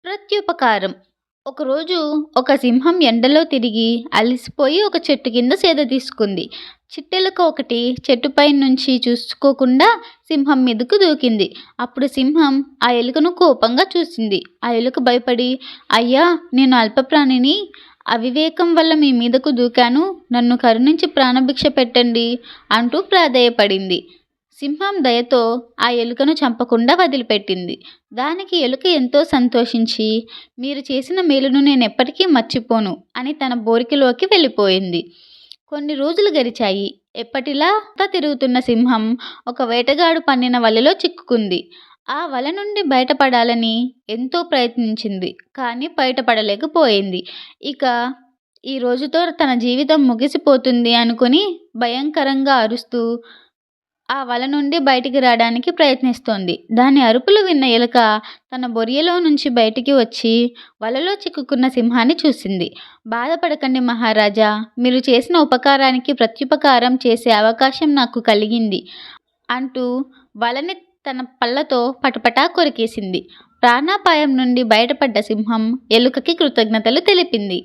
ప్రత్యుపకారం. ఒకరోజు ఒక సింహం ఎండలో తిరిగి అలసిపోయి ఒక చెట్టు కింద సేద తీసుకుంది. చిట్టెలుక ఒకటి చెట్టుపై నుంచి చూసుకోకుండా సింహం మీదకు దూకింది. అప్పుడు సింహం ఆ ఎలుకను కోపంగా చూసింది. ఆ ఎలుక భయపడి, అయ్యా, నేను అల్పప్రాణిని, అవివేకం వల్ల మీ మీదకు దూకాను, నన్ను కరుణించి ప్రాణభిక్ష పెట్టండి అంటూ ప్రాధేయపడింది. సింహం దయతో ఆ ఎలుకను చంపకుండా వదిలిపెట్టింది. దానికి ఎలుక ఎంతో సంతోషించి, మీరు చేసిన మేలును నేనెప్పటికీ మర్చిపోను అని తన బోరికిలోకి వెళ్ళిపోయింది. కొన్ని రోజులు గడిచాయి. ఎప్పటిలా తిరుగుతున్న సింహం ఒక వేటగాడు పన్నిన వలలో చిక్కుకుంది. ఆ వల నుండి బయటపడాలని ఎంతో ప్రయత్నించింది, కానీ బయటపడలేకపోయింది. ఇక ఈ రోజుతో తన జీవితం ముగిసిపోతుంది అనుకుని భయంకరంగా అరుస్తూ ఆ వల నుండి బయటికి రావడానికి ప్రయత్నిస్తోంది. దాని అరుపులు విన్న ఎలుక తన బొరియలో నుంచి బయటికి వచ్చి వలలో చిక్కుకున్న సింహాన్ని చూసింది. బాధపడకండి మహారాజా, మీరు చేసిన ఉపకారానికి ప్రత్యుపకారం చేసే అవకాశం నాకు కలిగింది అంటూ వలని తన పళ్ళతో పటపటా కొరికేసింది. ప్రాణాపాయం నుండి బయటపడ్డ సింహం ఎలుకకి కృతజ్ఞతలు తెలిపింది.